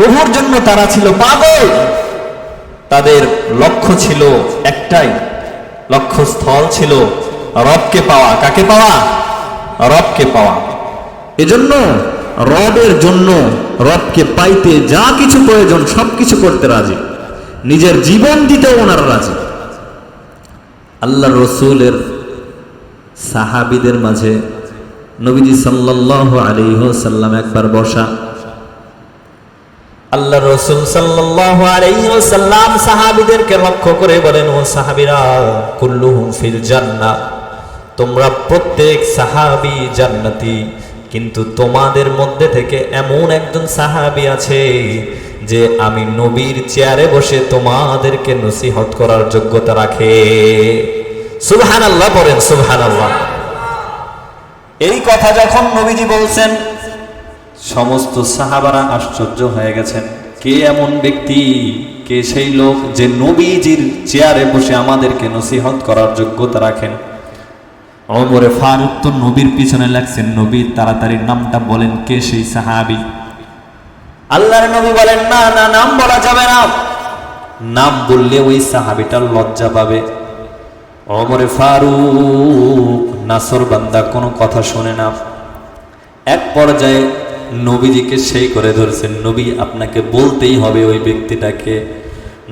প্রভুর জন্য তারা ছিল পাগল। তাদের লক্ষ্য ছিল একটাই, লক্ষ্যস্থল ছিল রবকে পাওয়া। কাকে পাওয়া? রবকে পাওয়া। এজন্য রবের জন্য, রবকে পাইতে যা কিছু প্রয়োজন সবকিছু করতে রাজি, নিজের জীবন দিতেও ওনারা রাজি। আল্লাহ রসুলের সাহাবীদের মাঝে নবীজি সাল্লাল্লাহু আলাইহি ওয়াসাল্লাম একবার বসা। আল্লাহ রসুল সাল্লাল্লাহু আলাইহি ওয়াসাল্লাম সাহাবীদেরকে লক্ষ্য করে বলেন, ও সাহাবীরা, কুল্লুহুম ফিল জান্নাহ, তোমরা প্রত্যেক সাহাবী জান্নাতি, কিন্তু তোমাদের মধ্যে থেকে এমন একজন সাহাবী আছে যে আমি নবীর চেয়ারে বসে তোমাদেরকে নসিহত করার যোগ্যতা রাখে। সুবহানাল্লাহ বলেন, সুবহানাল্লাহ। এই কথা যখন নবীজি বলছেন, সমস্ত সাহাবারা আশ্চর্য হয়ে গেছেন। কে এমন ব্যক্তি, কে সেই লোক যে নবীজির চেয়ারে বসে আমাদেরকে নসিহত করার যোগ্যতা রাখেন? ওমরে ফারুক তো নবীর পিছনে লাগছেন, নবীর তাড়াতাড়ি নামটা বলেন, কে সেই সাহাবী? আল্লাহর নবী বলেন, না না, নাম বলা যাবে না, নাম বললে ওই সাহাবীটার লজ্জা পাবে। ওমরে ফারুক নাসর বান্দা, কোনো কথা শোনে না। এক পর্যায়ে নবীজিকে সেই করে ধরছেন, নবী আপনাকে বলতেই হবে ওই ব্যক্তিটাকে।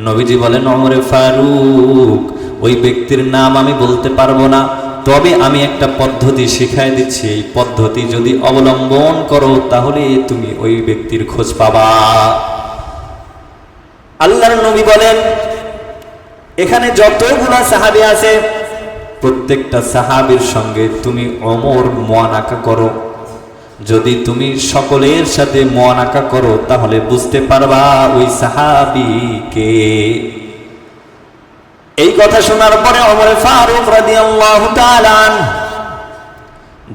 নবীজি বলেন, ওমরে ফারুক, ওই ব্যক্তির নাম আমি বলতে পারবো না, তবে আমি একটা পদ্ধতি শিখাই দিচ্ছি, এই পদ্ধতি যদি অবলম্বন করো তাহলে তুমি ওই ব্যক্তির খোঁজ পাবা। আল্লাহর নবী বলেন, এখানে যতগুলা সাহাবী আছে প্রত্যেকটা সাহাবীর সঙ্গে তুমি ওমর মুআনাকা করো। যদি তুমি সকলের সাথে মুআনাকা করো তাহলে বুঝতে পারবা ওই সাহাবী কে। এই কথা শোনার পরে ওমর ফারুক রাদিয়াল্লাহু তাআলা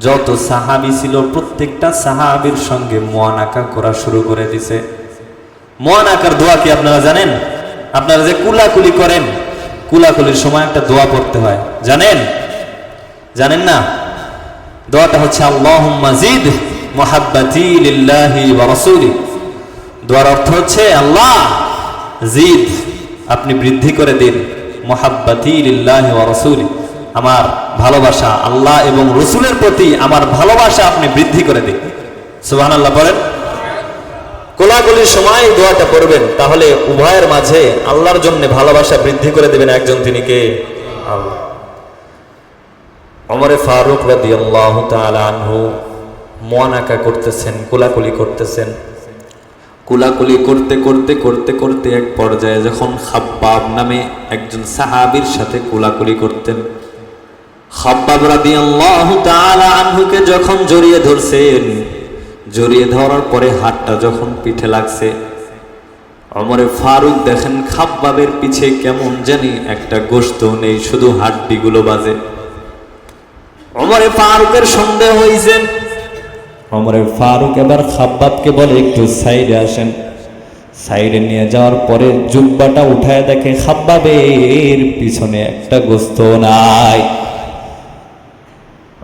যত সাহাবী ছিল প্রত্যেকটা সাহাবীর সঙ্গে মুআনাকা করা শুরু করে দিয়েছে। মুআনাকার দোয়া কি আপনারা জানেন? আপনারা যে কুলাকুলি করেন, কুলাকুলির সময় একটা দোয়া পড়তে হয়, জানেন? জানেন না? দোয়াটা হচ্ছে আল্লাহুম্মা জিদ মুহাব্বাতি লিল্লাহি ওয়া রাসূলি। দোয়ার অর্থ হচ্ছে, আল্লাহ জিদ, আপনি বৃদ্ধি করে দিন, মুহাব্বাতি লিল্লাহি ওয়া রাসূলি, আমার ভালোবাসা আল্লাহ এবং রাসূলের প্রতি আমার ভালোবাসা আপনি বৃদ্ধি করে দিন। সুবহানাল্লাহ বলেন। কোলাকুলির সময় এই দোয়াটা পড়বেন, তাহলে উভয়ের মাঝে আল্লাহর জন্য ভালোবাসা বৃদ্ধি করে দিবেন একজন, তিনি কে? আল্লাহ। ওমরে ফারুক রাদিয়াল্লাহু তাআলা আনহু মুআনাকা করতেছেন, কোলাকুলি করতেছেন। কোলাকুলি করতে করতে করতে করতে এক পর্যায়ে যখন খাব্বাব নামে একজন সাহাবীর সাথে কোলাকুলি করতেন, খাব্বাব রাদিয়াল্লাহু তাআলা আনহুকে যখন জড়িয়ে ধরছেন, জড়িয়ে ধরার পরে হাতটা যখন পিঠে লাগছে, ওমরে ফারুক দেখেন খাব্বাবের পিছে কেমন জানি একটা গোশত নেই, শুধু হাড্ডিগুলো বাজে। ওমরে ফারুকের সন্দেহ হয়েছে। ওমরে ফারুক এবার খাব্বাবকে বলে, একটু সাইডে আসেন। সাইডে নিয়ে যাওয়ার পরে জুব্বাটা উঠায় দেখে খাব্বাবের পিছনে একটা গোশত নাই।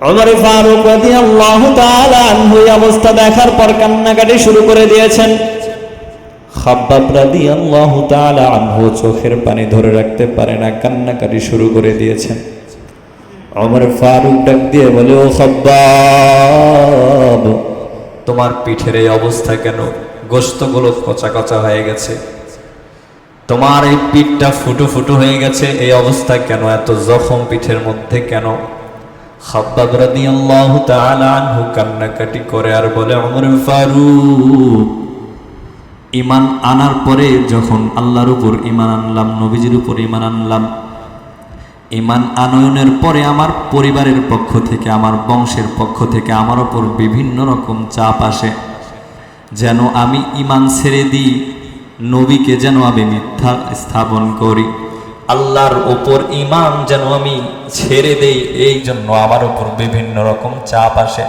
ওমরে ফারুক রাদিয়াল্লাহু তাআলা আনহু এই অবস্থা দেখার পর কান্নাকাটি শুরু করে দিয়েছেন। খাব্বাব রাদিয়াল্লাহু তাআলা আনহু চোখের পানি ধরে রাখতে পারে না, কান্নাকাটি শুরু করে দিয়েছেন। ওমর ফারুক ডাক দিয়ে বলে, ও খাব্বাব, তোমার পিঠের এই অবস্থা কেন? গোশতগুলো কচা কচা হয়ে গেছে, তোমার এই পিঠটা ফুটো ফুটো হয়ে গেছে, এই অবস্থা কেন? এত জখম পিঠের মধ্যে কেন? খাব্বাব রাদিয়াল্লাহু তাআলা আনহু কান্নাকাটি করে আর বলে, ওমর ফারুক, ঈমান আনার পরে যখন আল্লাহর উপর ঈমান আনলাম, নবীজির উপর ঈমান আনলাম, ঈমান আনয়নের পরে আমার পরিবারের পক্ষ থেকে, আমার বংশের পক্ষ থেকে আমার উপর বিভিন্ন রকম চাপ আসে, যেন আমি ঈমান ছেড়ে দিই, নবীকে যেন আমি মিথ্যা স্থাপন করি, আল্লাহর উপর ঈমান যেন আমি ছেড়ে দেই, এই জন্য আমার উপর বিভিন্ন রকম চাপ আসে।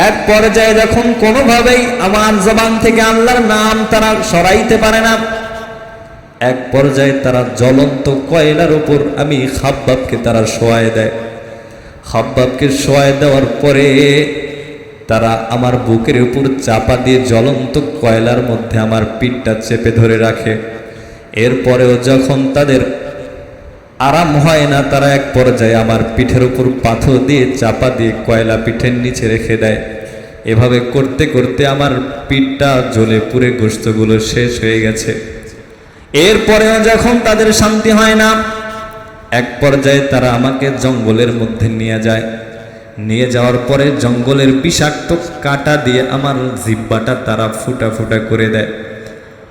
এক পর্যায়ে যখন কোনোভাবেই আমার জবান থেকে আল্লাহর নাম তারা সরাইতে পারে না, এক পর্যায়ে তারা জ্বলন্ত কয়লার উপর আমি খাব্বাবকে তারা শোয়ায় দেয়। খাব্বাবকে শোয়ায় দেওয়ার পরে তারা আমার বুকের উপর চাপা দিয়ে জ্বলন্ত কয়লার মধ্যে আমার পিঠটা চেপে ধরে রাখে। এরপরেও যখন তাদের আরাম হয় না, তারা এক পর্যায়ে আমার পিঠের উপর পাথর দিয়ে চাপা দিয়ে কয়লা পিঠের নিচে রেখে দেয়। এভাবে করতে করতে আমার পিঠটা জ্বলে পুড়ে গোশতগুলো শেষ হয়ে গেছে। এরপরেও যখন তাদের শান্তি হয় না, এক পর্যায়ে তারা আমাকে জঙ্গলের মধ্যে নিয়ে যায়। নিয়ে যাওয়ার পরে জঙ্গলের বিষাক্ত কাঁটা দিয়ে আমার জিহ্বাটা তারা ফুটা ফুটা করে দেয়।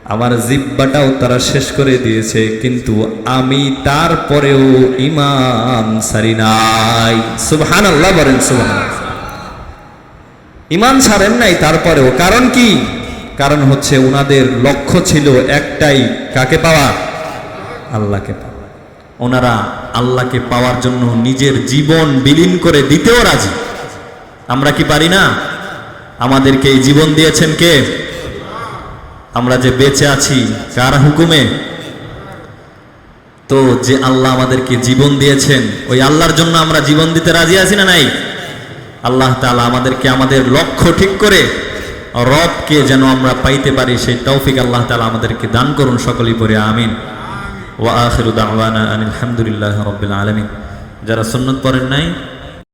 আমার জিহ্বাটাও তারা শেষ করে দিয়েছে, কিন্তু আমি তারপরেও ঈমান ছাড়ি নাই। সুবহানাল্লাহ বলেন সুবহানাল্লাহ। ঈমান ছাড়েন নাই তারপরেও। কারণ কি? কারণ হচ্ছে ওনাদের লক্ষ্য ছিল একটাই, কাকে পাওয়া? আল্লাহকে পাওয়া। ওনারা আল্লাহকে পাওয়ার জন্য নিজের জীবন বিলীন করে দিতেও রাজি। আমরা কি পারি না? আমাদেরকে এই জীবন দিয়েছেন কে? আমরা যে বেঁচে আছি কার হুকুমে? তো যে আল্লাহ আমাদেরকে জীবন দিয়েছেন, ওই আল্লাহর জন্য আমরা জীবন দিতে রাজি আছি না নাই? আল্লাহ তাআলা আমাদেরকে আমাদের লক্ষ্য ঠিক করে রবকে যেন আমরা পাইতে পারি, সেই তৌফিক আল্লাহ তাআলা আমাদেরকে দান করুন। সকলেই পড়ে আমিন। ওয়া আখিরু দাওয়ানা আনিল হামদুলিল্লাহি রাব্বিল আলামিন। যারা সুন্নাত পড়েন নাই